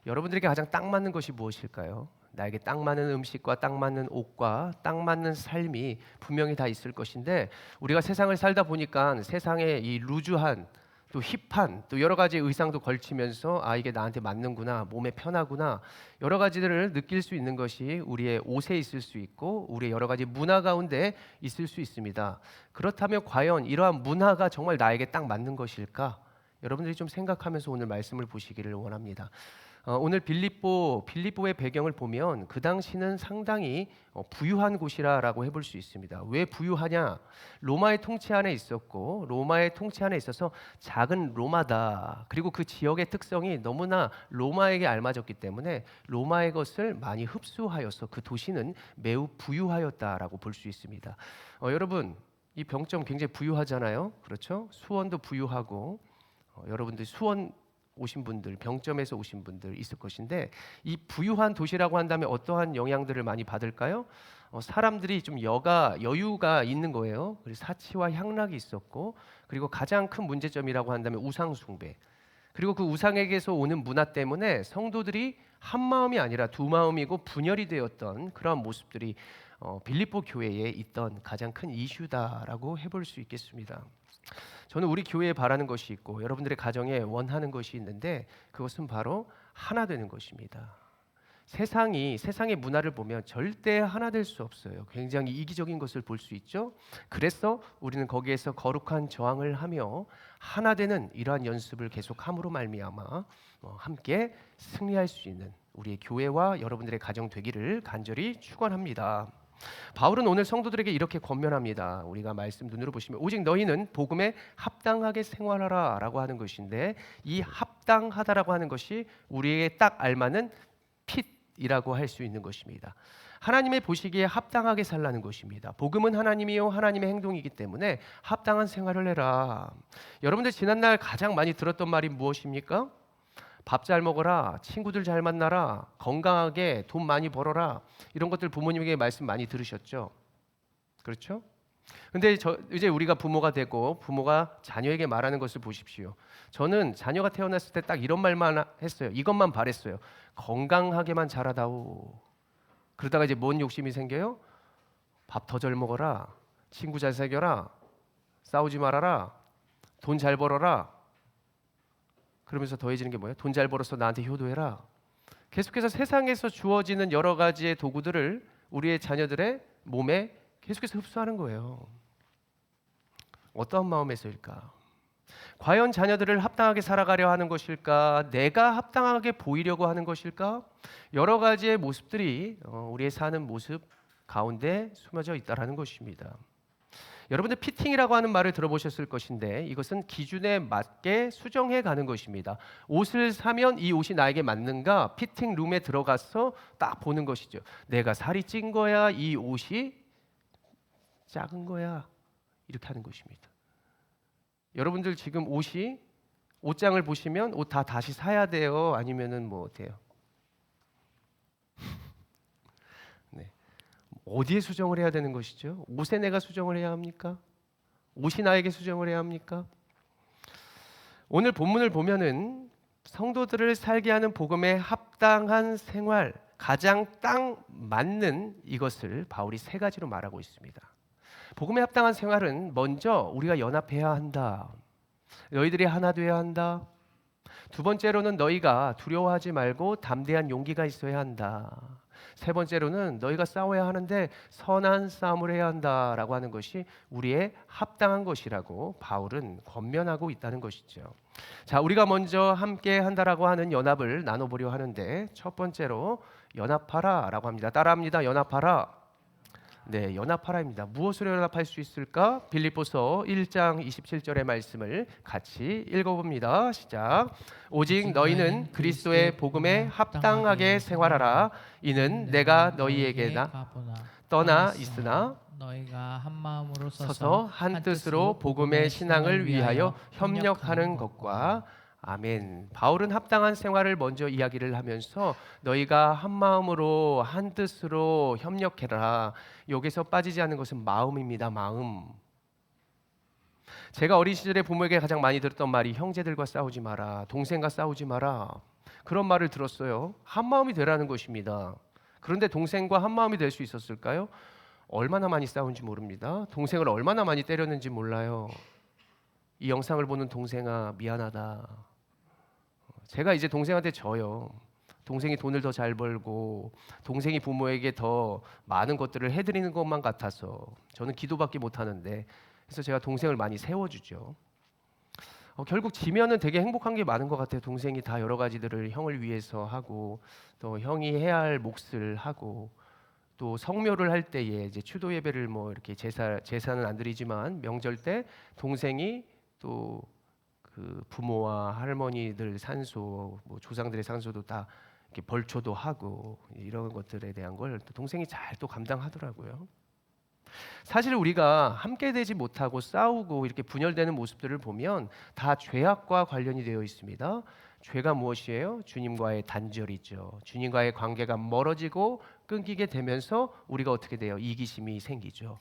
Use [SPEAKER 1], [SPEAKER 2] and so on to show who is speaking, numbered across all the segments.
[SPEAKER 1] 여러분들에게 가장 딱 맞는 것이 무엇일까요? 나에게 딱 맞는 음식과 딱 맞는 옷과 딱 맞는 삶이 분명히 다 있을 것인데, 우리가 세상을 살다 보니까 세상에 이 루즈한 또 힙한 또 여러 가지 의상도 걸치면서 이게 나한테 맞는구나, 몸에 편하구나, 여러 가지들을 느낄 수 있는 것이 우리의 옷에 있을 수 있고 우리의 여러 가지 문화 가운데 있을 수 있습니다. 그렇다면 과연 이러한 문화가 정말 나에게 딱 맞는 것일까? 여러분들이 좀 생각하면서 오늘 말씀을 보시기를 원합니다. 오늘 빌립보의 배경을 보면 그 당시는 상당히 부유한 곳이라고 해볼 수 있습니다. 왜 부유하냐? 로마의 통치 안에 있었고, 로마의 통치 안에 있어서 작은 로마다. 그리고 그 지역의 특성이 너무나 로마에게 알맞았기 때문에 로마의 것을 많이 흡수하여서 그 도시는 매우 부유하였다라고 볼 수 있습니다. 여러분, 이 병점 굉장히 부유하잖아요. 그렇죠? 수원도 부유하고, 여러분들 수원 오신 분들, 병점에서 오신 분들 있을 것인데, 이 부유한 도시라고 한다면 어떠한 영향들을 많이 받을까요? 사람들이 좀 여유가 있는 거예요. 그리고 사치와 향락이 있었고, 그리고 가장 큰 문제점이라고 한다면 우상 숭배. 그리고 그 우상에게서 오는 문화 때문에 성도들이 한 마음이 아니라 두 마음이고 분열이 되었던 그러한 모습들이 빌립보 교회에 있던 가장 큰 이슈다라고 해볼 수 있겠습니다. 저는 우리 교회에 바라는 것이 있고 여러분들의 가정에 원하는 것이 있는데, 그것은 바로 하나 되는 것입니다. 세상의 문화를 보면 절대 하나 될 수 없어요. 굉장히 이기적인 것을 볼 수 있죠. 그래서 우리는 거기에서 거룩한 저항을 하며 하나 되는 이러한 연습을 계속함으로 말미암아 함께 승리할 수 있는 우리의 교회와 여러분들의 가정 되기를 간절히 축원합니다. 바울은 오늘 성도들에게 이렇게 권면합니다. 우리가 말씀 눈으로 보시면 오직 너희는 복음에 합당하게 생활하라 라고 하는 것인데, 이 합당하다라고 하는 것이 우리에게 딱 알맞는 핏이라고 할 수 있는 것입니다. 하나님의 보시기에 합당하게 살라는 것입니다. 복음은 하나님이요 하나님의 행동이기 때문에 합당한 생활을 해라. 여러분들 지난날 가장 많이 들었던 말이 무엇입니까? 밥 잘 먹어라, 친구들 잘 만나라, 건강하게 돈 많이 벌어라, 이런 것들 부모님에게 말씀 많이 들으셨죠? 그렇죠? 근데 이제 우리가 부모가 되고 부모가 자녀에게 말하는 것을 보십시오. 저는 자녀가 태어났을 때 딱 이런 말만 했어요. 이것만 바랬어요. 건강하게만 자라다오. 그러다가 이제 뭔 욕심이 생겨요? 밥 더 잘 먹어라, 친구 잘 사귀어라, 싸우지 말아라, 돈 잘 벌어라. 그러면서 더해지는 게 뭐예요? 돈 잘 벌어서 나한테 효도해라. 계속해서 세상에서 주어지는 여러 가지의 도구들을 우리의 자녀들의 몸에 계속해서 흡수하는 거예요. 어떠한 마음에서일까? 과연 자녀들을 합당하게 살아가려 하는 것일까? 내가 합당하게 보이려고 하는 것일까? 여러 가지의 모습들이 우리의 사는 모습 가운데 숨어져 있다라는 것입니다. 여러분들 피팅이라고 하는 말을 들어보셨을 것인데, 이것은 기준에 맞게 수정해 가는 것입니다. 옷을 사면 이 옷이 나에게 맞는가? 피팅 룸에 들어가서 딱 보는 것이죠. 내가 살이 찐 거야? 이 옷이 작은 거야? 이렇게 하는 것입니다. 여러분들 지금 옷장을 보시면 옷 다 다시 사야 돼요? 아니면은 뭐 어때요? 네. 어디에 수정을 해야 되는 것이죠? 옷에 내가 수정을 해야 합니까? 옷이 나에게 수정을 해야 합니까? 오늘 본문을 보면은 성도들을 살게 하는 복음에 합당한 생활, 가장 딱 맞는 이것을 바울이 세 가지로 말하고 있습니다. 복음에 합당한 생활은 먼저 우리가 연합해야 한다. 너희들이 하나 되어야 한다. 두 번째로는 너희가 두려워하지 말고 담대한 용기가 있어야 한다. 세 번째로는 너희가 싸워야 하는데 선한 싸움을 해야 한다라고 하는 것이 우리의 합당한 것이라고 바울은 권면하고 있다는 것이죠. 자, 우리가 먼저 함께 한다라고 하는 연합을 나눠보려 하는데, 첫 번째로 연합하라라고 합니다. 따라합니다. 연합하라. 네, 연합하라입니다. 무엇으로 연합할 수 있을까? 빌립보서 1장 27절의 말씀을 같이 읽어봅니다. 시작. 오직 너희는 그리스도의 복음에 합당하게 생활하라. 이는 내가 너희에게 떠나 있으나
[SPEAKER 2] 너희가 한 마음으로
[SPEAKER 1] 서서 한 뜻으로 복음의 신앙을 위하여 협력하는 것과 아멘. 바울은 합당한 생활을 먼저 이야기를 하면서 너희가 한 마음으로 한 뜻으로 협력해라. 여기서 빠지지 않는 것은 마음입니다. 마음. 제가 어린 시절에 부모에게 가장 많이 들었던 말이 형제들과 싸우지 마라, 동생과 싸우지 마라. 그런 말을 들었어요. 한 마음이 되라는 것입니다. 그런데 동생과 한 마음이 될 수 있었을까요? 얼마나 많이 싸운지 모릅니다. 동생을 얼마나 많이 때렸는지 몰라요. 이 영상을 보는 동생아, 미안하다. 제가 이제 동생한테 져요. 동생이 돈을 더 잘 벌고 동생이 부모에게 더 많은 것들을 해드리는 것만 같아서 저는 기도밖에 못하는데, 그래서 제가 동생을 많이 세워주죠. 결국 지면은 되게 행복한 게 많은 것 같아요. 동생이 다 여러 가지들을 형을 위해서 하고, 또 형이 해야 할 몫을 하고, 또 성묘를 할 때에 이제 추도 예배를 뭐 이렇게 제사는 안 드리지만 명절 때 동생이 또 그 부모와 할머니들 산소, 뭐 조상들의 산소도 다 이렇게 벌초도 하고, 이런 것들에 대한 걸 또 동생이 잘 또 감당하더라고요. 사실 우리가 함께 되지 못하고 싸우고 이렇게 분열되는 모습들을 보면 다 죄악과 관련이 되어 있습니다. 죄가 무엇이에요? 주님과의 단절이죠. 주님과의 관계가 멀어지고 끊기게 되면서 우리가 어떻게 돼요? 이기심이 생기죠.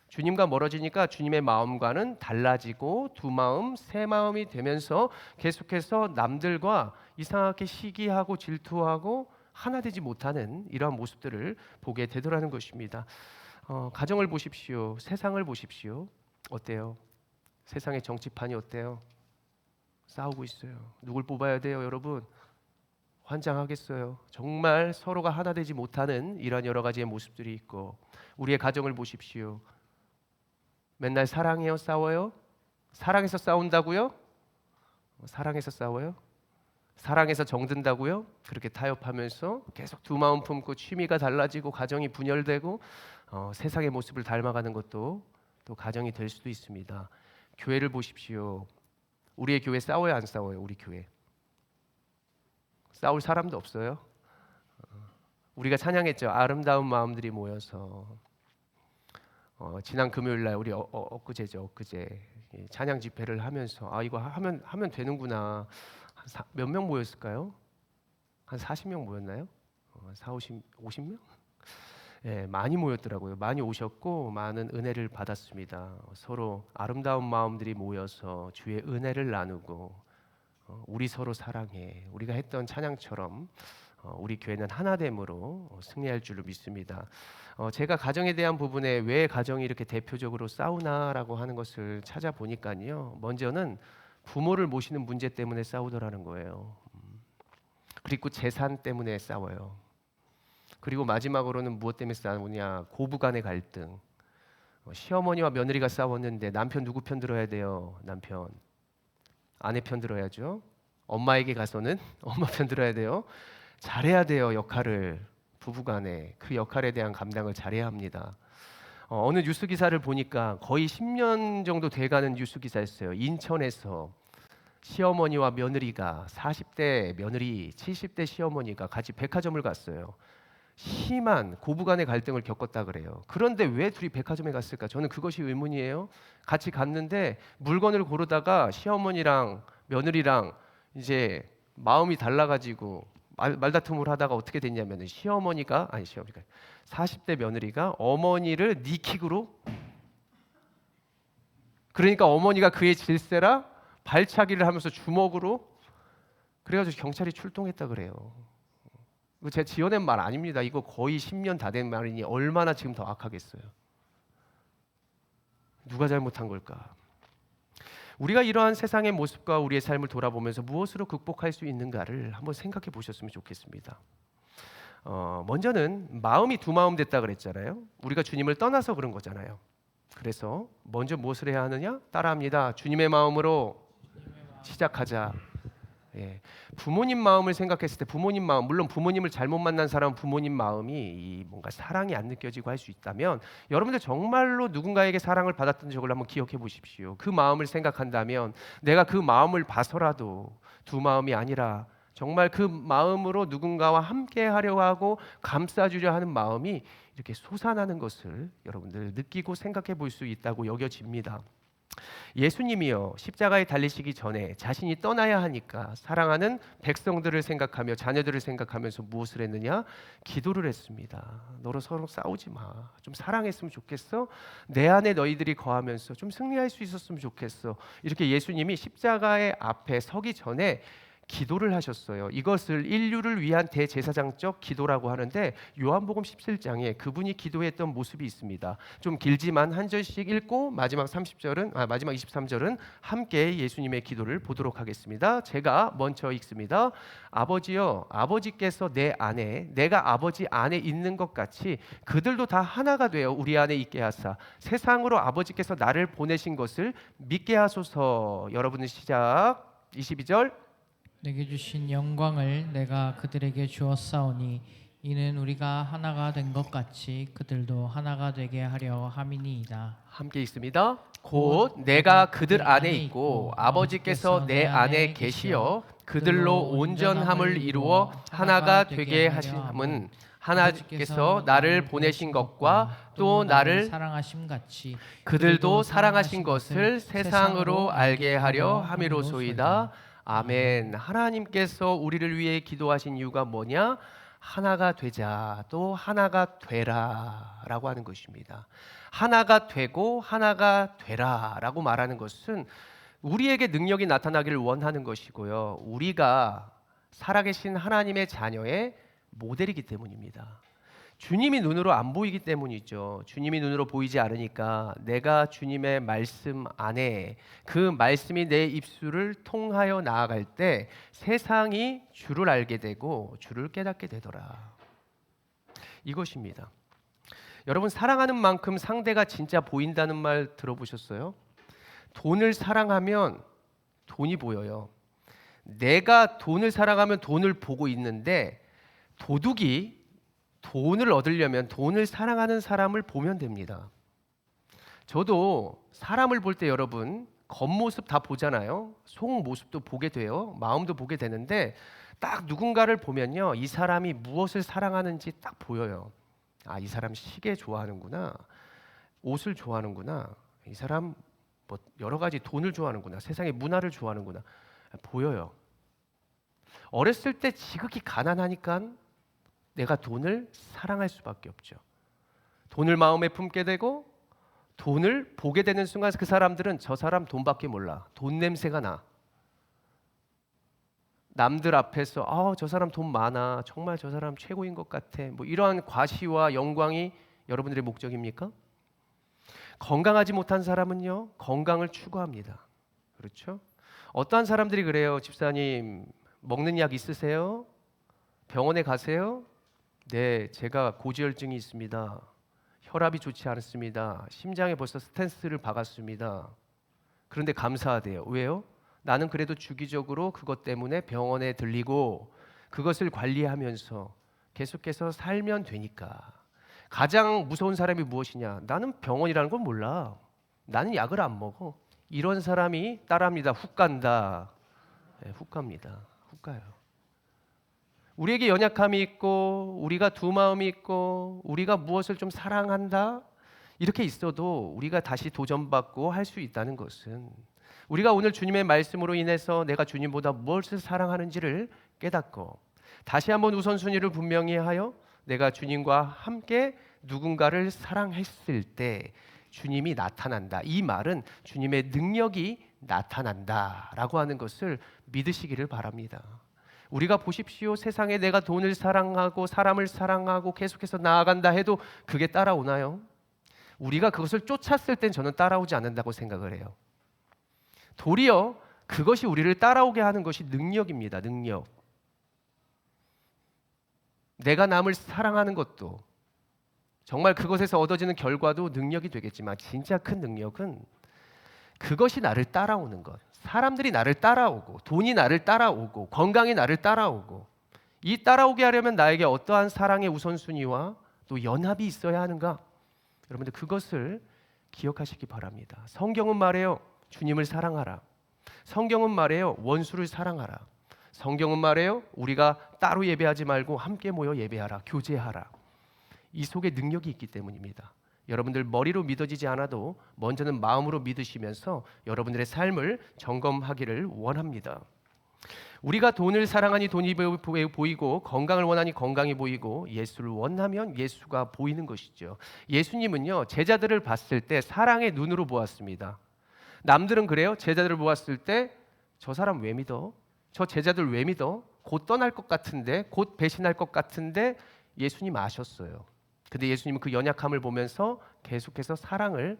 [SPEAKER 1] 주님과 멀어지니까 주님의 마음과는 달라지고 두 마음, 세 마음이 되면서 계속해서 남들과 이상하게 시기하고 질투하고 하나 되지 못하는 이러한 모습들을 보게 되더라는 것입니다. 가정을 보십시오. 세상을 보십시오. 어때요? 세상의 정치판이 어때요? 싸우고 있어요. 누굴 뽑아야 돼요, 여러분? 환장하겠어요. 정말 서로가 하나 되지 못하는 이런 여러 가지의 모습들이 있고, 우리의 가정을 보십시오. 맨날 사랑해요, 싸워요? 사랑해서 싸운다고요? 사랑해서 싸워요? 사랑해서 정든다고요? 그렇게 타협하면서 계속 두 마음 품고 취미가 달라지고 가정이 분열되고 세상의 모습을 닮아가는 것도 또 가정이 될 수도 있습니다. 교회를 보십시오. 우리의 교회 싸워요, 안 싸워요? 우리 교회 싸울 사람도 없어요. 우리가 찬양했죠. 아름다운 마음들이 모여서. 지난 금요일 날 우리 엊그제죠. 엊그제 찬양 집회를 하면서 이거 하면 되는구나. 몇 명 모였을까요? 한 40명 모였나요? 50명? 예, 많이 모였더라고요. 많이 오셨고 많은 은혜를 받았습니다. 서로 아름다운 마음들이 모여서 주의 은혜를 나누고, 우리 서로 사랑해. 우리가 했던 찬양처럼 우리 교회는 하나됨으로 승리할 줄로 믿습니다. 제가 가정에 대한 부분에 왜 가정이 이렇게 대표적으로 싸우나라고 하는 것을 찾아보니까요. 먼저는 부모를 모시는 문제 때문에 싸우더라는 거예요. 그리고 재산 때문에 싸워요. 그리고 마지막으로는 무엇 때문에 싸우냐? 고부간의 갈등. 시어머니와 며느리가 싸웠는데 남편 누구 편 들어야 돼요? 남편. 아내 편 들어야죠. 엄마에게 가서는 엄마 편 들어야 돼요. 잘해야 돼요, 역할을. 부부간에 그 역할에 대한 감당을 잘해야 합니다. 어느 뉴스 기사를 보니까 거의 10년 정도 돼가는 뉴스 기사였어요. 인천에서 시어머니와 며느리가 40대 며느리, 70대 시어머니가 같이 백화점을 갔어요. 심한 고부간의 갈등을 겪었다 그래요. 그런데 왜 둘이 백화점에 갔을까? 저는 그것이 의문이에요. 같이 갔는데 물건을 고르다가 시어머니랑 며느리랑 이제 마음이 달라가지고 말다툼을 하다가 어떻게 됐냐면 시어머니가 40대 며느리가 어머니를 니킥으로, 그러니까 어머니가 그의 질세라 발차기를 하면서 주먹으로, 그래가지고 경찰이 출동했다 그래요. 이거 제가 지어낸 말 아닙니다. 이거 거의 10년 다 된 말이니 얼마나 지금 더 악하겠어요. 누가 잘못한 걸까? 우리가 이러한 세상의 모습과 우리의 삶을 돌아보면서 무엇으로 극복할 수 있는가를 한번 생각해 보셨으면 좋겠습니다. 먼저는 마음이 두 마음 됐다 그랬잖아요. 우리가 주님을 떠나서 그런 거잖아요. 그래서 먼저 무엇을 해야 하느냐? 따라합니다. 주님의 마음으로 시작하자. 예. 부모님 마음을 생각했을 때 부모님 마음, 물론 부모님을 잘못 만난 사람은 부모님 마음이 뭔가 사랑이 안 느껴지고 할 수 있다면, 여러분들 정말로 누군가에게 사랑을 받았던 적을 한번 기억해 보십시오. 그 마음을 생각한다면 내가 그 마음을 봐서라도 두 마음이 아니라 정말 그 마음으로 누군가와 함께 하려 하고 감싸주려 하는 마음이 이렇게 솟아나는 것을 여러분들 느끼고 생각해 볼 수 있다고 여겨집니다. 예수님이요, 십자가에 달리시기 전에 자신이 떠나야 하니까 사랑하는 백성들을 생각하며 자녀들을 생각하면서 무엇을 했느냐? 기도를 했습니다. 너로 서로 싸우지 마. 좀 사랑했으면 좋겠어. 내 안에 너희들이 거하면서 좀 승리할 수 있었으면 좋겠어. 이렇게 예수님이 십자가의 앞에 서기 전에 기도를 하셨어요. 이것을 인류를 위한 대제사장적 기도라고 하는데 요한복음 17장에 그분이 기도했던 모습이 있습니다. 좀 길지만 한 절씩 읽고 마지막 23절은 함께 예수님의 기도를 보도록 하겠습니다. 제가 먼저 읽습니다. 아버지여, 아버지께서 내 안에 내가 아버지 안에 있는 것 같이 그들도 다 하나가 되어 우리 안에 있게 하사 세상으로 아버지께서 나를 보내신 것을 믿게 하소서. 여러분은 시작. 22절.
[SPEAKER 2] 내게 주신 영광을 내가 그들에게 주었사오니 이는 우리가 하나가 된 것 같이 그들도 하나가 되게 하려 함이니이다.
[SPEAKER 1] 함께 읽습니다. 곧 내가 그들 안에 있고 아버지께서 내 안에 계시어 그들로 온전함을 이루어 하나가 되게 하심은 하나님께서 나를 보내신 것과 또 나를
[SPEAKER 2] 사랑하심 같이
[SPEAKER 1] 그들도 사랑하신 것을 세상으로 알게 하려 함이로소이다. 아멘. 하나님께서 우리를 위해 기도하신 이유가 뭐냐? 하나가 되자, 또 하나가 되라라고 하는 것입니다. 하나가 되고 하나가 되라라고 말하는 것은 우리에게 능력이 나타나기를 원하는 것이고요. 우리가 살아계신 하나님의 자녀의 모델이기 때문입니다. 주님이 눈으로 안 보이기 때문이죠. 주님이 눈으로 보이지 않으니까 내가 주님의 말씀 안에 그 말씀이 내 입술을 통하여 나아갈 때 세상이 주를 알게 되고 주를 깨닫게 되더라. 이것입니다. 여러분, 사랑하는 만큼 상대가 진짜 보인다는 말 들어보셨어요? 돈을 사랑하면 돈이 보여요. 내가 돈을 사랑하면 돈을 보고 있는데 도둑이 돈을 얻으려면 돈을 사랑하는 사람을 보면 됩니다. 저도 사람을 볼 때 여러분 겉모습 다 보잖아요. 속 모습도 보게 돼요. 마음도 보게 되는데 딱 누군가를 보면요, 이 사람이 무엇을 사랑하는지 딱 보여요. 아, 이 사람 시계 좋아하는구나, 옷을 좋아하는구나, 이 사람 뭐 여러 가지 돈을 좋아하는구나, 세상의 문화를 좋아하는구나, 보여요. 어렸을 때 지극히 가난하니까 내가 돈을 사랑할 수밖에 없죠. 돈을 마음에 품게 되고 돈을 보게 되는 순간 그 사람들은 저 사람 돈밖에 몰라. 돈 냄새가 나. 남들 앞에서 저 사람 돈 많아. 정말 저 사람 최고인 것 같아. 뭐 이러한 과시와 영광이 여러분들의 목적입니까? 건강하지 못한 사람은요, 건강을 추구합니다. 그렇죠? 어떠한 사람들이 그래요. 집사님, 먹는 약 있으세요? 병원에 가세요? 네, 제가 고지혈증이 있습니다. 혈압이 좋지 않습니다. 심장에 벌써 스텐스를 박았습니다. 그런데 감사하대요. 왜요? 나는 그래도 주기적으로 그것 때문에 병원에 들리고 그것을 관리하면서 계속해서 살면 되니까. 가장 무서운 사람이 무엇이냐? 나는 병원이라는 걸 몰라. 나는 약을 안 먹어. 이런 사람이 따라합니다. 훅 간다. 네, 훅 갑니다. 훅 가요. 우리에게 연약함이 있고 우리가 두 마음이 있고 우리가 무엇을 좀 사랑한다 이렇게 있어도 우리가 다시 도전받고 할 수 있다는 것은 우리가 오늘 주님의 말씀으로 인해서 내가 주님보다 무엇을 사랑하는지를 깨닫고 다시 한번 우선순위를 분명히 하여 내가 주님과 함께 누군가를 사랑했을 때 주님이 나타난다. 이 말은 주님의 능력이 나타난다라고 하는 것을 믿으시기를 바랍니다. 우리가 보십시오. 세상에 내가 돈을 사랑하고 사람을 사랑하고 계속해서 나아간다 해도 그게 따라오나요? 우리가 그것을 쫓았을 땐 저는 따라오지 않는다고 생각을 해요. 도리어 그것이 우리를 따라오게 하는 것이 능력입니다. 능력. 내가 남을 사랑하는 것도 정말 그것에서 얻어지는 결과도 능력이 되겠지만 진짜 큰 능력은 그것이 나를 따라오는 것. 사람들이 나를 따라오고 돈이 나를 따라오고 건강이 나를 따라오고 이 따라오게 하려면 나에게 어떠한 사랑의 우선순위와 또 연합이 있어야 하는가? 여러분들 그것을 기억하시기 바랍니다. 성경은 말해요. 주님을 사랑하라. 성경은 말해요. 원수를 사랑하라. 성경은 말해요. 우리가 따로 예배하지 말고 함께 모여 예배하라. 교제하라. 이 속에 능력이 있기 때문입니다. 여러분들 머리로 믿어지지 않아도 먼저는 마음으로 믿으시면서 여러분들의 삶을 점검하기를 원합니다. 우리가 돈을 사랑하니 돈이 보이고 건강을 원하니 건강이 보이고 예수를 원하면 예수가 보이는 것이죠. 예수님은요, 제자들을 봤을 때 사랑의 눈으로 보았습니다. 남들은 그래요. 제자들을 보았을 때 저 사람 왜 믿어? 저 제자들 왜 믿어? 곧 떠날 것 같은데, 곧 배신할 것 같은데 예수님 아셨어요. 근데 예수님은 그 연약함을 보면서 계속해서 사랑을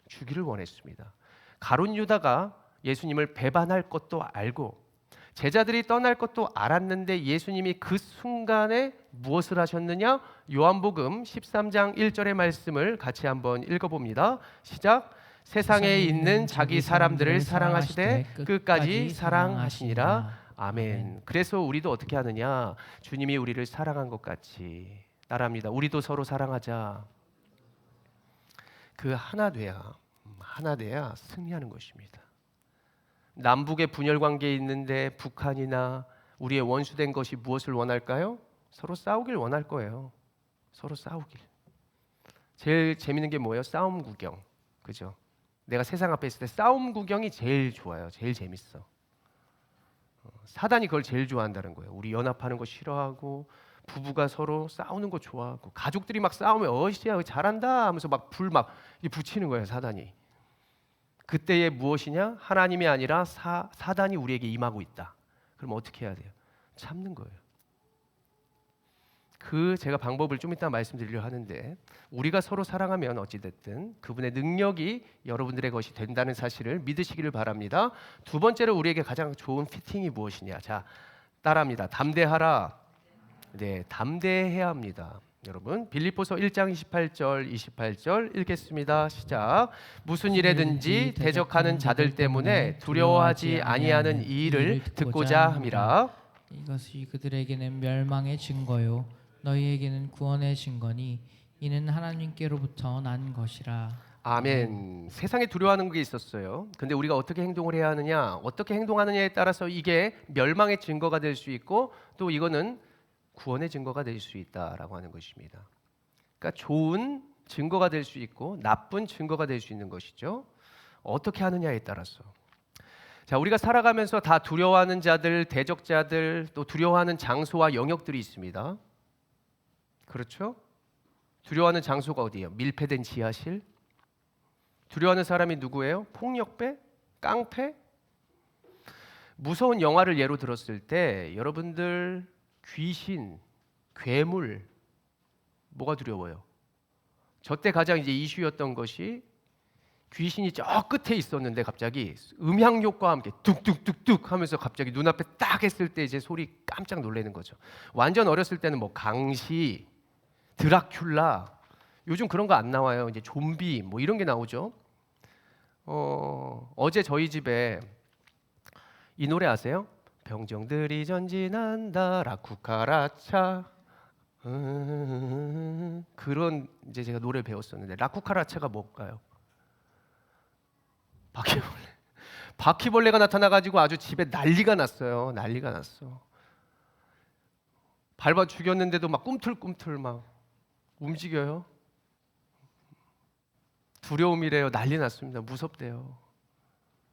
[SPEAKER 1] 주기를 원했습니다. 가룟 유다가 예수님을 배반할 것도 알고 제자들이 떠날 것도 알았는데 예수님이 그 순간에 무엇을 하셨느냐? 요한복음 13장 1절의 말씀을 같이 한번 읽어봅니다. 시작. 세상에 있는 자기 사람들을 사랑하시되 끝까지 사랑하시니라. 아멘. 그래서 우리도 어떻게 하느냐? 주님이 우리를 사랑한 것 같이 따라합니다. 우리도 서로 사랑하자. 그 하나 돼야 승리하는 것입니다. 남북의 분열 관계에 있는데 북한이나 우리의 원수된 것이 무엇을 원할까요? 서로 싸우길 원할 거예요. 서로 싸우길. 제일 재밌는 게 뭐예요? 싸움 구경. 그죠? 내가 세상 앞에 있을 때 싸움 구경이 제일 좋아요. 제일 재밌어. 사단이 그걸 제일 좋아한다는 거예요. 우리 연합하는 거 싫어하고 부부가 서로 싸우는 거 좋아하고 가족들이 막 싸우면 어이씨야 잘한다 하면서 막 불 막 붙이는 거예요. 사단이. 그때에 무엇이냐? 하나님이 아니라 사단이 우리에게 임하고 있다. 그럼 어떻게 해야 돼요? 참는 거예요. 제가 방법을 좀 이따 말씀드리려 하는데 우리가 서로 사랑하면 어찌됐든 그분의 능력이 여러분들의 것이 된다는 사실을 믿으시기를 바랍니다. 두 번째로 우리에게 가장 좋은 피팅이 무엇이냐? 자, 따라합니다. 담대하라. 네, 담대해야 합니다. 여러분 빌립보서 1장 28절 읽겠습니다. 시작. 무슨 일에든지 대적하는 자들 때문에 두려워하지 아니하는 이 일을 듣고자 함이라.
[SPEAKER 2] 이것이 그들에게는 멸망의 증거요 너희에게는 구원의 증거니 이는 하나님께로부터 난 것이라.
[SPEAKER 1] 아멘. 세상에 두려워하는 게 있었어요. 근데 우리가 어떻게 행동을 해야 하느냐? 어떻게 행동하느냐에 따라서 이게 멸망의 증거가 될 수 있고 또 이거는 구원의 증거가 될 수 있다라고 하는 것입니다. 그러니까 좋은 증거가 될 수 있고 나쁜 증거가 될 수 있는 것이죠. 어떻게 하느냐에 따라서. 자, 우리가 살아가면서 다 두려워하는 자들, 대적자들, 또 두려워하는 장소와 영역들이 있습니다. 그렇죠? 두려워하는 장소가 어디예요? 밀폐된 지하실? 두려워하는 사람이 누구예요? 폭력배? 깡패? 무서운 영화를 예로 들었을 때 여러분들 귀신, 괴물 뭐가 두려워요? 저 때 가장 이제 이슈였던 것이 귀신이 저 끝에 있었는데 갑자기 음향 효과와 함께 뚝뚝뚝뚝 하면서 갑자기 눈앞에 딱 했을 때 이제 소리 깜짝 놀라는 거죠. 완전 어렸을 때는 뭐 강시, 드라큘라, 요즘 그런 거 안 나와요. 이제 좀비 뭐 이런 게 나오죠. 어제 저희 집에 이 노래 아세요? 병정들이 전진한다 라쿠카라차. 그런 이제 제가 노래 배웠었는데 라쿠카라차가 뭘까요? 바퀴벌레가 나타나가지고 아주 집에 난리가 났어요. 난리가 났어. 밟아 죽였는데도 막 꿈틀꿈틀 막 움직여요. 두려움이래요. 난리 났습니다. 무섭대요.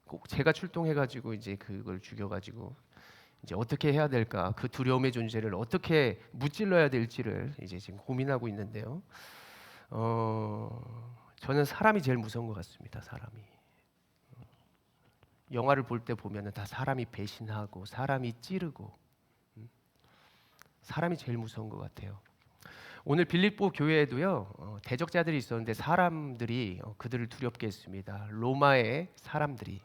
[SPEAKER 1] 꼭 제가 출동해가지고 이제 그걸 죽여가지고 이제 어떻게 해야 될까? 그 두려움의 존재를 어떻게 무찔러야 될지를 이제 지금 고민하고 있는데요. 저는 사람이 제일 무서운 것 같습니다. 사람이. 영화를 볼 때 보면은 다 사람이 배신하고 사람이 찌르고 사람이 제일 무서운 것 같아요. 오늘 빌립보 교회에도요 대적자들이 있었는데 사람들이 그들을 두렵게 했습니다. 로마의 사람들이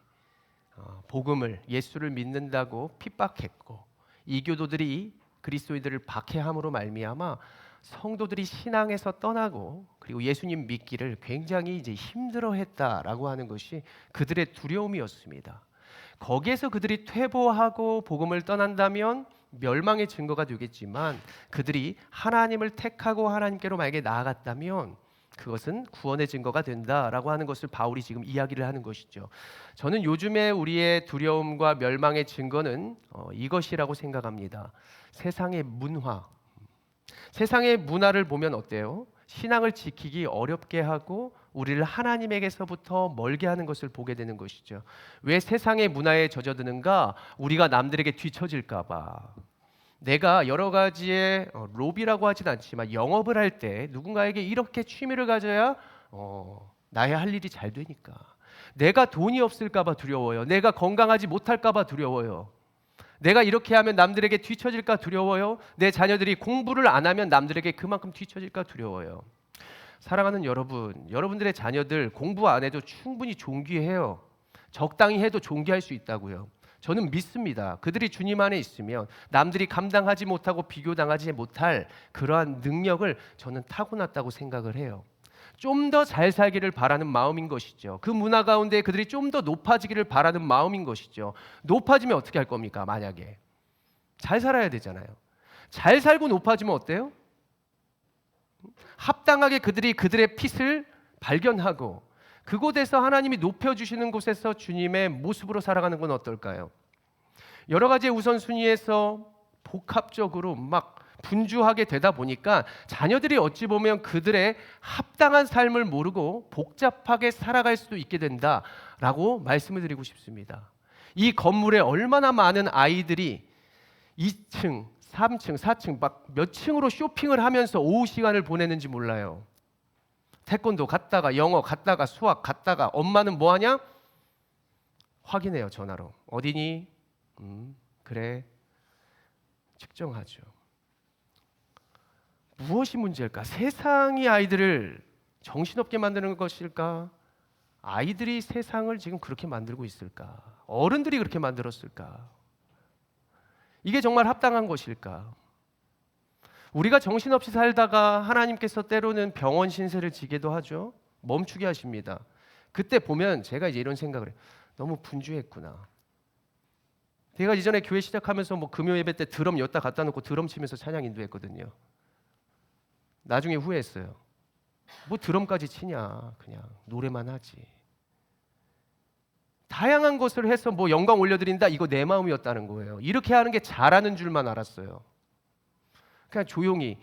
[SPEAKER 1] 복음을 예수를 믿는다고 핍박했고 이교도들이 그리스도인들을 박해함으로 말미암아 성도들이 신앙에서 떠나고 그리고 예수님 믿기를 굉장히 이제 힘들어했다라고 하는 것이 그들의 두려움이었습니다. 거기에서 그들이 퇴보하고 복음을 떠난다면 멸망의 증거가 되겠지만 그들이 하나님을 택하고 하나님께로 만약에 나아갔다면 그것은 구원의 증거가 된다라고 하는 것을 바울이 지금 이야기를 하는 것이죠. 저는 요즘에 우리의 두려움과 멸망의 증거는 이것이라고 생각합니다. 세상의 문화. 세상의 문화를 보면 어때요? 신앙을 지키기 어렵게 하고 우리를 하나님에게서부터 멀게 하는 것을 보게 되는 것이죠. 왜 세상의 문화에 젖어드는가? 우리가 남들에게 뒤처질까 봐. 내가 여러 가지의 로비라고 하진 않지만 영업을 할 때 누군가에게 이렇게 취미를 가져야 나의 할 일이 잘 되니까. 내가 돈이 없을까 봐 두려워요. 내가 건강하지 못할까 봐 두려워요. 내가 이렇게 하면 남들에게 뒤처질까 두려워요. 내 자녀들이 공부를 안 하면 남들에게 그만큼 뒤처질까 두려워요. 사랑하는 여러분, 여러분들의 자녀들 공부 안 해도 충분히 존귀해요. 적당히 해도 존귀할 수 있다고요. 저는 믿습니다. 그들이 주님 안에 있으면 남들이 감당하지 못하고 비교당하지 못할 그러한 능력을 저는 타고났다고 생각을 해요. 좀 더 잘 살기를 바라는 마음인 것이죠. 그 문화 가운데 그들이 좀 더 높아지기를 바라는 마음인 것이죠. 높아지면 어떻게 할 겁니까? 만약에 잘 살아야 되잖아요. 잘 살고 높아지면 어때요? 합당하게 그들이 그들의 핏을 발견하고 그곳에서 하나님이 높여주시는 곳에서 주님의 모습으로 살아가는 건 어떨까요? 여러 가지 우선순위에서 복합적으로 막 분주하게 되다 보니까 자녀들이 어찌 보면 그들의 합당한 삶을 모르고 복잡하게 살아갈 수도 있게 된다라고 말씀을 드리고 싶습니다. 이 건물에 얼마나 많은 아이들이 2층, 3층, 4층 막 몇 층으로 쇼핑을 하면서 오후 시간을 보내는지 몰라요. 태권도 갔다가 영어 갔다가 수학 갔다가 엄마는 뭐 하냐? 확인해요, 전화로. 어디니? 그래. 측정하죠. 무엇이 문제일까? 세상이 아이들을 정신없게 만드는 것일까? 아이들이 세상을 지금 그렇게 만들고 있을까? 어른들이 그렇게 만들었을까? 이게 정말 합당한 것일까? 우리가 정신없이 살다가 하나님께서 때로는 병원 신세를 지게도 하죠. 멈추게 하십니다. 그때 보면 제가 이제 이런 생각을 해요. 너무 분주했구나. 제가 이전에 교회 시작하면서 뭐 금요 예배 때 드럼 였다 갖다 놓고 드럼 치면서 찬양 인도했거든요. 나중에 후회했어요. 뭐 드럼까지 치냐, 그냥 노래만 하지. 다양한 것을 해서 뭐 영광 올려드린다, 이거 내 마음이었다는 거예요. 이렇게 하는 게 잘하는 줄만 알았어요. 그냥 조용히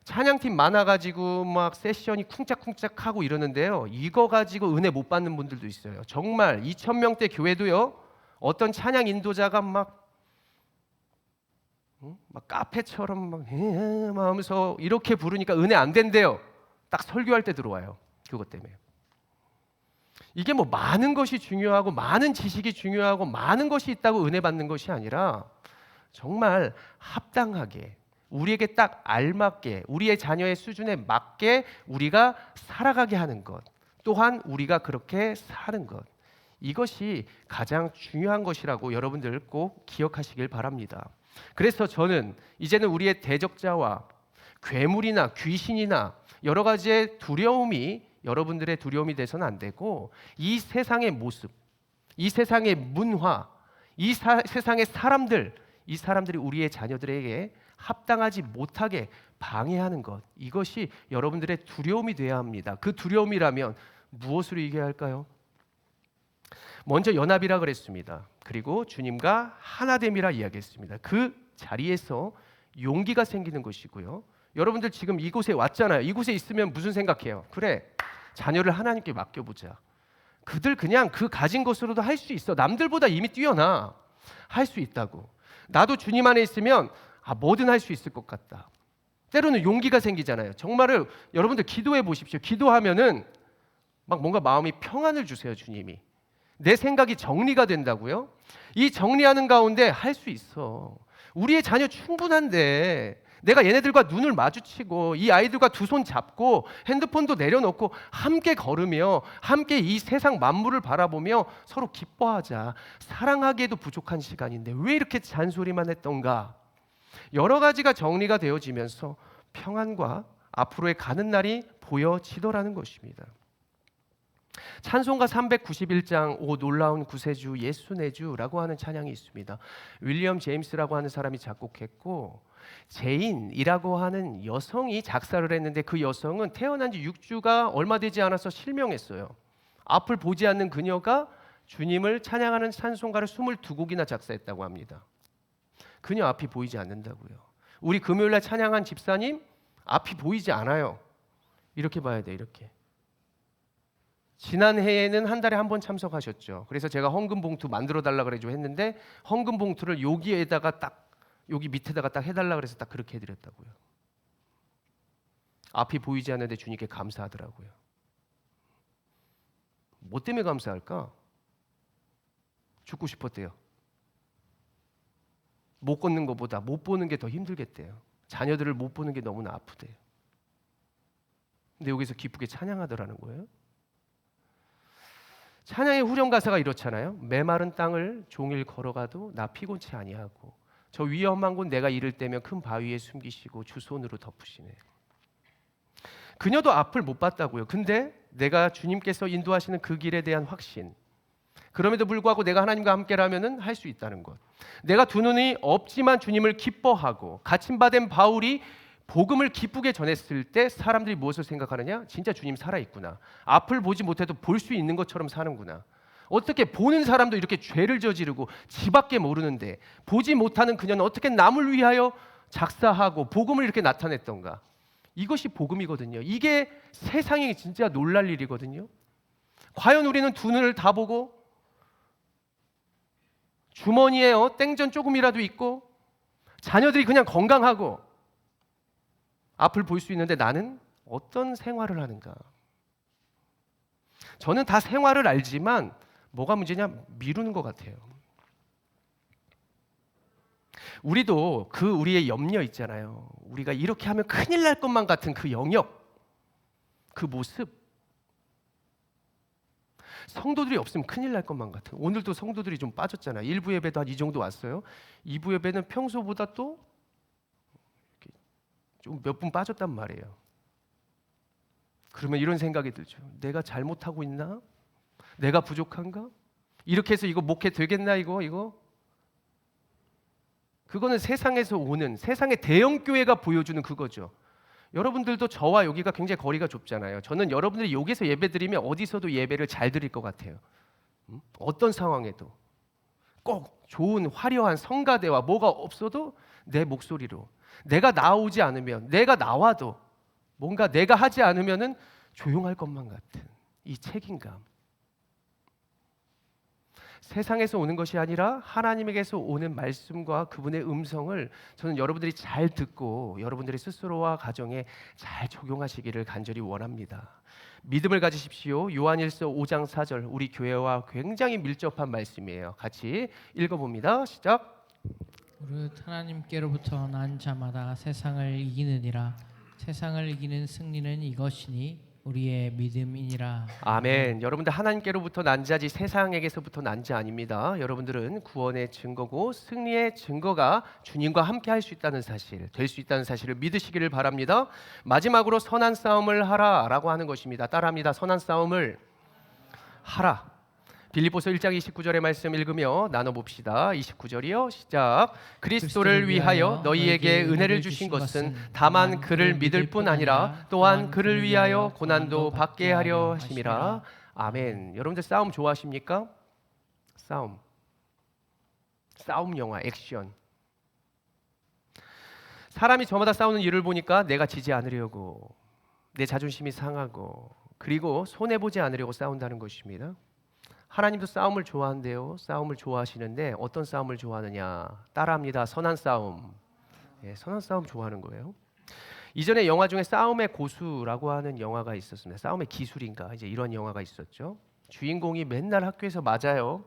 [SPEAKER 1] 찬양팀 많아가지고 막 세션이 쿵짝쿵짝하고 이러는데요. 이거 가지고 은혜 못 받는 분들도 있어요. 정말 2,000명대 교회도요. 어떤 찬양 인도자가 막 카페처럼 막 하면서 이렇게 부르니까 은혜 안 된대요. 딱 설교할 때 들어와요. 그것 때문에. 이게 뭐 많은 것이 중요하고 많은 지식이 중요하고 많은 것이 있다고 은혜 받는 것이 아니라 정말 합당하게 우리에게 딱 알맞게 우리의 자녀의 수준에 맞게 우리가 살아가게 하는 것, 또한 우리가 그렇게 사는 것, 이것이 가장 중요한 것이라고 여러분들 꼭 기억하시길 바랍니다. 그래서 저는 이제는 우리의 대적자와 괴물이나 귀신이나 여러 가지의 두려움이 여러분들의 두려움이 돼서는 안 되고, 이 세상의 모습, 이 세상의 문화, 이 세상의 사람들, 이 사람들이 우리의 자녀들에게 합당하지 못하게 방해하는 것, 이것이 여러분들의 두려움이 되어야 합니다. 그 두려움이라면 무엇으로 이겨야 할까요? 먼저 연합이라 그랬습니다. 그리고 주님과 하나됨이라 이야기했습니다. 그 자리에서 용기가 생기는 것이고요. 여러분들 지금 이곳에 왔잖아요. 이곳에 있으면 무슨 생각해요? 그래, 자녀를 하나님께 맡겨보자. 그들 그냥 그 가진 것으로도 할 수 있어. 남들보다 이미 뛰어나. 할 수 있다고. 나도 주님 안에 있으면 뭐든 할 수 있을 것 같다. 때로는 용기가 생기잖아요. 정말을 여러분들 기도해 보십시오. 기도하면은 막 뭔가 마음이 평안을 주세요, 주님이. 내 생각이 정리가 된다고요? 이 정리하는 가운데 할 수 있어. 우리의 자녀 충분한데 내가 얘네들과 눈을 마주치고 이 아이들과 두 손 잡고 핸드폰도 내려놓고 함께 걸으며 함께 이 세상 만물을 바라보며 서로 기뻐하자. 사랑하기에도 부족한 시간인데 왜 이렇게 잔소리만 했던가? 여러 가지가 정리가 되어지면서 평안과 앞으로의 가는 날이 보여지더라는 것입니다. 찬송가 391장 오 놀라운 구세주 예수 내 주라고 하는 찬양이 있습니다. 윌리엄 제임스라고 하는 사람이 작곡했고 제인이라고 하는 여성이 작사를 했는데, 그 여성은 태어난 지 6주가 얼마 되지 않아서 실명했어요. 앞을 보지 않는 그녀가 주님을 찬양하는 찬송가를 22곡이나 작사했다고 합니다. 그녀 앞이 보이지 않는다고요. 우리 금요일날 찬양한 집사님 앞이 보이지 않아요. 이렇게 봐야 돼, 이렇게. 지난해에는 한 달에 한 번 참석하셨죠. 그래서 제가 헌금 봉투 만들어 달라 그래가지고 했는데 헌금 봉투를 여기에다가 딱 여기 밑에다가 딱 해달라 그래서 딱 그렇게 해드렸다고요. 앞이 보이지 않는데 주님께 감사하더라고요. 뭐 때문에 감사할까? 죽고 싶었대요. 못 걷는 것보다 못 보는 게 더 힘들겠대요. 자녀들을 못 보는 게 너무나 아프대요. 근데 여기서 기쁘게 찬양하더라는 거예요. 찬양의 후렴 가사가 이렇잖아요. 메마른 땅을 종일 걸어가도 나 피곤치 아니하고 저 위험한 곳 내가 이를 때면 큰 바위에 숨기시고 주 손으로 덮으시네. 그녀도 앞을 못 봤다고요. 근데 내가 주님께서 인도하시는 그 길에 대한 확신, 그럼에도 불구하고 내가 하나님과 함께라면은 할 수 있다는 것. 내가 두 눈이 없지만 주님을 기뻐하고 갇힌바된 바울이 복음을 기쁘게 전했을 때 사람들이 무엇을 생각하느냐? 진짜 주님 살아있구나. 앞을 보지 못해도 볼 수 있는 것처럼 사는구나. 어떻게 보는 사람도 이렇게 죄를 저지르고 지밖에 모르는데 보지 못하는 그녀는 어떻게 남을 위하여 작사하고 복음을 이렇게 나타냈던가. 이것이 복음이거든요. 이게 세상에 진짜 놀랄 일이거든요. 과연 우리는 두 눈을 다 보고 주머니에 땡전 조금이라도 있고 자녀들이 그냥 건강하고 앞을 볼 수 있는데 나는 어떤 생활을 하는가? 저는 다 생활을 알지만 뭐가 문제냐? 미루는 것 같아요. 우리도 그 우리의 염려 있잖아요. 우리가 이렇게 하면 큰일 날 것만 같은 그 영역, 그 모습. 성도들이 없으면 큰일 날 것만 같은. 오늘도 성도들이 좀 빠졌잖아요. 1부 예배도 한 이 정도 왔어요. 2부 예배는 평소보다 또 좀 몇 분 빠졌단 말이에요. 그러면 이런 생각이 들죠. 내가 잘못하고 있나? 내가 부족한가? 이렇게 해서 이거 목회 되겠나 이거? 그거는 세상에서 오는 세상의 대형 교회가 보여주는 그거죠. 여러분들도 저와 여기가 굉장히 거리가 좁잖아요. 저는 여러분들이 여기서 예배드리면 어디서도 예배를 잘 드릴 것 같아요. 어떤 상황에도 꼭 좋은 화려한 성가대와 뭐가 없어도 내 목소리로 내가 나오지 않으면 내가 나와도 뭔가 내가 하지 않으면은 조용할 것만 같은 이 책임감. 세상에서 오는 것이 아니라 하나님에게서 오는 말씀과 그분의 음성을 저는 여러분들이 잘 듣고 여러분들의 스스로와 가정에 잘 적용하시기를 간절히 원합니다. 믿음을 가지십시오. 요한일서 5장 4절 우리 교회와 굉장히 밀접한 말씀이에요. 같이 읽어봅니다. 시작.
[SPEAKER 2] 무릇 하나님께로부터 난 자마다 세상을 이기느니라. 세상을 이기는 승리는 이것이니 우리의 믿음이니라.
[SPEAKER 1] 아멘. 여러분들 하나님께로부터 난 자지 세상에게서부터 난 자 아닙니다. 여러분들은 구원의 증거고 승리의 증거가 주님과 함께 할 수 있다는 사실, 될 수 있다는 사실을 믿으시기를 바랍니다. 마지막으로 선한 싸움을 하라라고 하는 것입니다. 따라합니다. 선한 싸움을 하라. 빌립보서 1장 29절의 말씀 읽으며 나눠봅시다. 29절이요. 시작. 그리스도를 위하여 너희에게 은혜를 주신 것은 다만 그를 믿을 뿐 아니라 또한 그를 위하여 고난도 받게 하려 하심이라. 아멘. 여러분들 싸움 좋아하십니까? 싸움 영화, 액션. 사람이 저마다 싸우는 이유를 보니까 내가 지지 않으려고, 내 자존심이 상하고, 그리고 손해보지 않으려고 싸운다는 것입니다. 하나님도 싸움을 좋아한대요. 싸움을 좋아하시는데 어떤 싸움을 좋아하느냐? 따라합니다. 선한 싸움. 선한 싸움 좋아하는 거예요. 이전에 영화 중에 싸움의 고수라고 하는 영화가 있었습니다. 싸움의 기술인가 이제 이런 영화가 있었죠. 주인공이 맨날 학교에서 맞아요.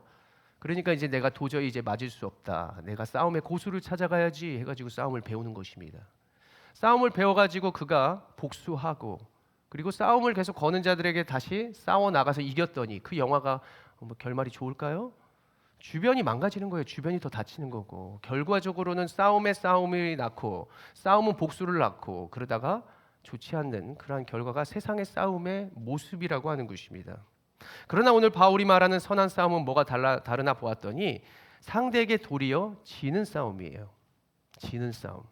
[SPEAKER 1] 그러니까 이제 내가 도저히 이제 맞을 수 없다. 내가 싸움의 고수를 찾아가야지 해가지고 싸움을 배우는 것입니다. 싸움을 배워가지고 그가 복수하고 그리고 싸움을 계속 거는 자들에게 다시 싸워 나가서 이겼더니 그 영화가 결말이 좋을까요? 주변이 망가지는 거예요. 주변이 더 다치는 거고 결과적으로는 싸움에 싸움이 낳고 싸움은 복수를 낳고 그러다가 좋지 않는 그러한 결과가 세상의 싸움의 모습이라고 하는 것입니다. 그러나 오늘 바울이 말하는 선한 싸움은 뭐가 다르나 보았더니 상대에게 도리어 지는 싸움이에요. 지는 싸움.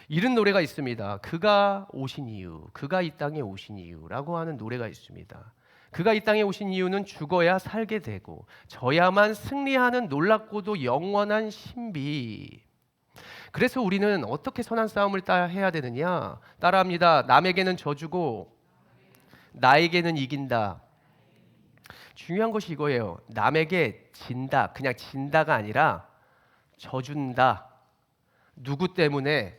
[SPEAKER 1] 이런 노래가 있습니다. 그가 오신 이유, 그가 이 땅에 오신 이유라고 하는 노래가 있습니다. 그가 이 땅에 오신 이유는 죽어야 살게 되고 져야만 승리하는 놀랍고도 영원한 신비. 그래서 우리는 어떻게 선한 싸움을 해야 되느냐? 따라합니다. 남에게는 져주고 나에게는 이긴다. 중요한 것이 이거예요. 남에게 진다, 그냥 진다가 아니라 져준다. 누구 때문에?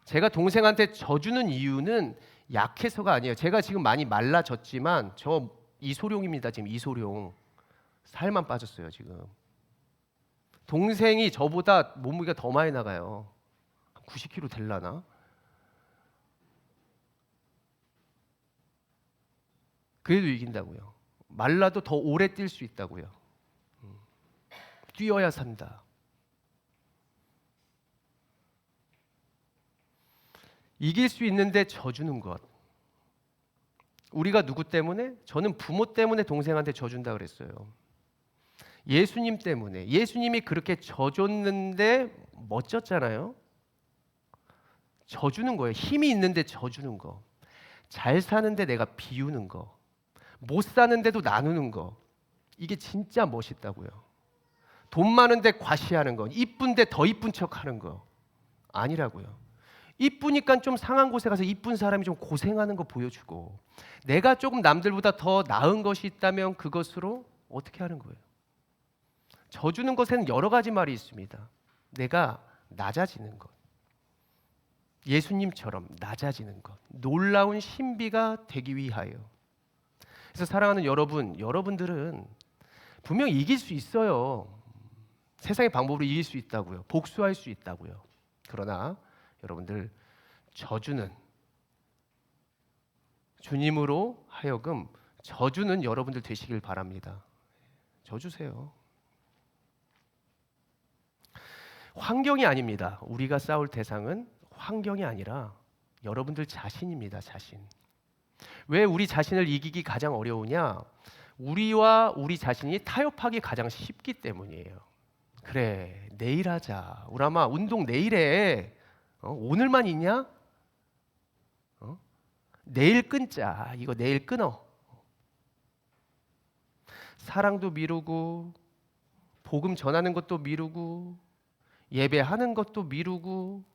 [SPEAKER 1] 제가 동생한테 져주는 이유는 약해서가 아니에요. 제가 지금 많이 말라졌지만 저 이소룡입니다. 지금 이소룡. 살만 빠졌어요 지금. 동생이 저보다 몸무게가 더 많이 나가요. 90kg 될라나? 그래도 이긴다고요. 말라도 더 오래 뛸 수 있다고요. 뛰어야 산다. 이길 수 있는데 져주는 것. 우리가 누구 때문에? 저는 부모 때문에 동생한테 져준다 그랬어요. 예수님 때문에. 예수님이 그렇게 져줬는데 멋졌잖아요. 져주는 거예요. 힘이 있는데 져주는 거. 잘 사는데 내가 비우는 거. 못 사는데도 나누는 거. 이게 진짜 멋있다고요. 돈 많은데 과시하는 거. 이쁜데 더 이쁜 척하는 거. 아니라고요. 이쁘니까 좀 상한 곳에 가서 이쁜 사람이 좀 고생하는 거 보여주고, 내가 조금 남들보다 더 나은 것이 있다면 그것으로 어떻게 하는 거예요? 져주는 것에는 여러 가지 말이 있습니다. 내가 낮아지는 것, 예수님처럼 낮아지는 것, 놀라운 신비가 되기 위하여. 그래서 사랑하는 여러분, 여러분들은 분명히 이길 수 있어요. 세상의 방법으로 이길 수 있다고요. 복수할 수 있다고요. 그러나 여러분들, 져주는, 주님으로 하여금 져주는 여러분들 되시길 바랍니다. 져주세요. 환경이 아닙니다. 우리가 싸울 대상은 환경이 아니라 여러분들 자신입니다. 자신. 왜 우리 자신을 이기기 가장 어려우냐? 우리와 우리 자신이 타협하기 가장 쉽기 때문이에요. 그래, 내일 하자. 우람아, 운동 내일 해. 오늘만 있냐? 내일 끊자. 이거 내일 끊어. 사랑도 미루고, 복음 전하는 것도 미루고, 예배하는 것도 미루고,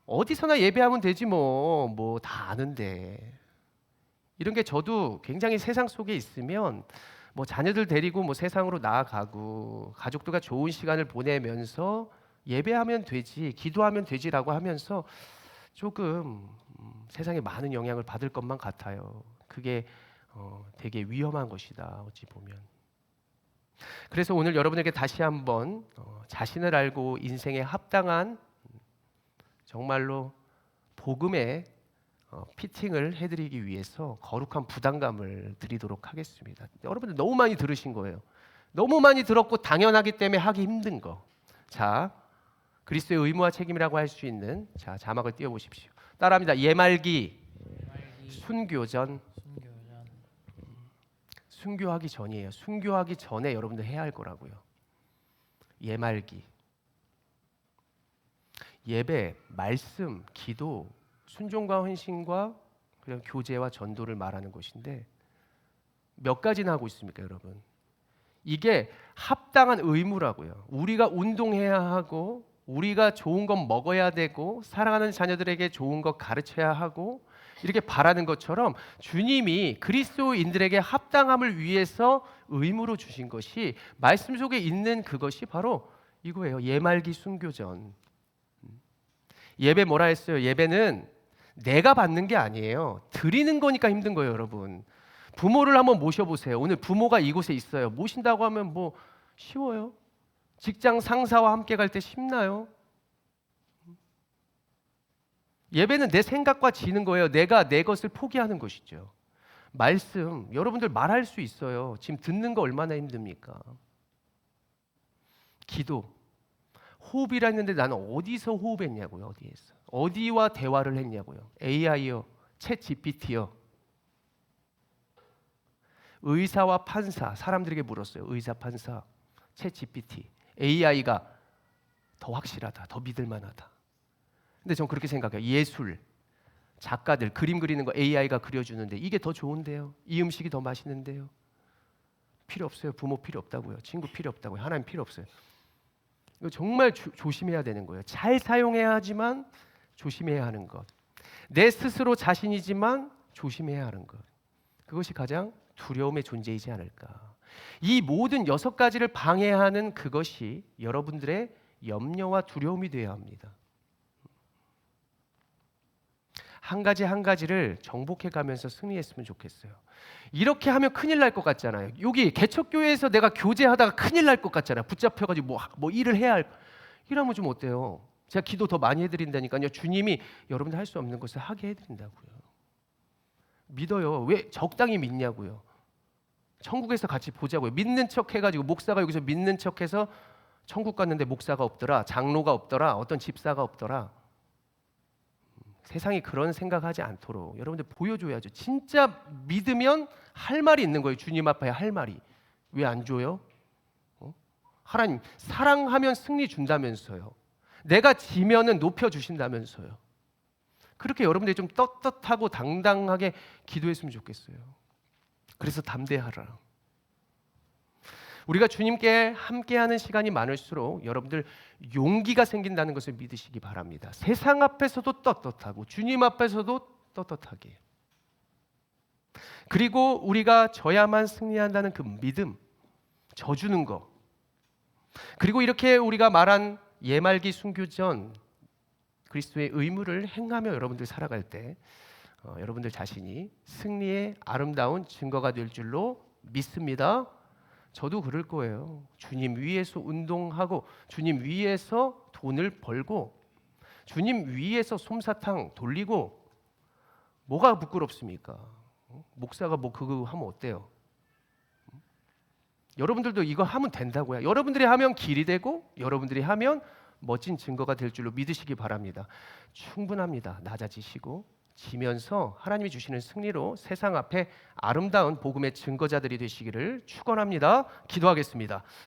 [SPEAKER 1] 어디서나 예배하면 되지 뭐 다 아는데. 이런 게 저도 굉장히 세상 속에 있으면 뭐 자녀들 데리고 뭐 세상으로 나아가고 가족들과 좋은 시간을 보내면서 예배하면 되지, 기도하면 되지라고 하면서 조금 세상에 많은 영향을 받을 것만 같아요. 그게 되게 위험한 것이다, 어찌 보면. 그래서 오늘 여러분에게 다시 한번 자신을 알고 인생에 합당한 정말로 복음의 피팅을 해드리기 위해서 거룩한 부담감을 드리도록 하겠습니다. 여러분들 너무 많이 들으신 거예요. 너무 많이 들었고 당연하기 때문에 하기 힘든 거. 자, 그리스도의 의무와 책임이라고 할 수 있는, 자, 자막을 띄워보십시오. 따라합니다. 예말기, 순교전. 순교하기 전이에요. 순교하기 전에 여러분들 해야 할 거라고요. 예말기. 예배, 말씀, 기도, 순종과 헌신과 그냥 교제와 전도를 말하는 것인데 몇 가지나 하고 있습니까, 여러분? 이게 합당한 의무라고요. 우리가 운동해야 하고, 우리가 좋은 것 먹어야 되고, 사랑하는 자녀들에게 좋은 것 가르쳐야 하고, 이렇게 바라는 것처럼 주님이 그리스도인들에게 합당함을 위해서 의무로 주신 것이 말씀 속에 있는 그것이 바로 이거예요. 예말기 순교전. 예배 뭐라 했어요? 예배는 내가 받는 게 아니에요. 드리는 거니까 힘든 거예요, 여러분. 부모를 한번 모셔보세요. 오늘 부모가 이곳에 있어요. 모신다고 하면 뭐 쉬워요? 직장 상사와 함께 갈 때 쉽나요? 예배는 내 생각과 지는 거예요. 내가 내 것을 포기하는 것이죠. 말씀, 여러분들 말할 수 있어요. 지금 듣는 거 얼마나 힘듭니까? 기도, 호흡이라 했는데 나는 어디서 호흡했냐고요. 어디에서? 어디와 대화를 했냐고요. AI요, 챗 GPT요. 의사와 판사, 사람들에게 물었어요. 의사, 판사, 챗 GPT, AI가 더 확실하다, 더 믿을 만하다. 근데 전 그렇게 생각해요. 예술, 작가들 그림 그리는 거 AI가 그려주는데 이게 더 좋은데요. 이 음식이 더 맛있는데요. 필요 없어요. 부모 필요 없다고요. 친구 필요 없다고요. 하나님 필요 없어요. 이거 정말 조심해야 되는 거예요. 잘 사용해야 하지만 조심해야 하는 것. 내 스스로 자신이지만 조심해야 하는 것. 그것이 가장 두려움의 존재이지 않을까. 이 모든 6가지를 방해하는 그것이 여러분들의 염려와 두려움이 되어야 합니다. 한 가지 한 가지를 정복해 가면서 승리했으면 좋겠어요. 이렇게 하면 큰일 날 것 같잖아요. 여기 개척교회에서 내가 교제하다가 큰일 날 것 같잖아요. 붙잡혀가지고 뭐 일을 해야 할. 이러면 좀 어때요? 제가 기도 더 많이 해드린다니까요. 주님이 여러분들 할 수 없는 것을 하게 해드린다고요. 믿어요. 왜 적당히 믿냐고요. 천국에서 같이 보자고요. 믿는 척 해가지고 목사가 여기서 믿는 척해서 천국 갔는데 목사가 없더라, 장로가 없더라, 어떤 집사가 없더라. 세상이 그런 생각하지 않도록 여러분들 보여줘야죠. 진짜 믿으면 할 말이 있는 거예요. 주님 앞에 할 말이. 왜 안 줘요? 하나님 사랑하면 승리 준다면서요. 내가 지면은 높여 주신다면서요. 그렇게 여러분들이 좀 떳떳하고 당당하게 기도했으면 좋겠어요. 그래서 담대하라. 우리가 주님께 함께하는 시간이 많을수록 여러분들 용기가 생긴다는 것을 믿으시기 바랍니다. 세상 앞에서도 떳떳하고 주님 앞에서도 떳떳하게. 그리고 우리가 져야만 승리한다는 그 믿음, 져주는 거. 그리고 이렇게 우리가 말한 예말기 순교전 그리스도의 의무를 행하며 여러분들 살아갈 때 여러분들 자신이 승리의 아름다운 증거가 될 줄로 믿습니다. 저도 그럴 거예요. 주님 위에서 운동하고 주님 위에서 돈을 벌고 주님 위에서 솜사탕 돌리고 뭐가 부끄럽습니까? 목사가 뭐 그거 하면 어때요? 여러분들도 이거 하면 된다고요. 여러분들이 하면 길이 되고 여러분들이 하면 멋진 증거가 될 줄로 믿으시기 바랍니다. 충분합니다. 낮아지시고 지면서 하나님이 주시는 승리로 세상 앞에 아름다운 복음의 증거자들이 되시기를 축원합니다. 기도하겠습니다.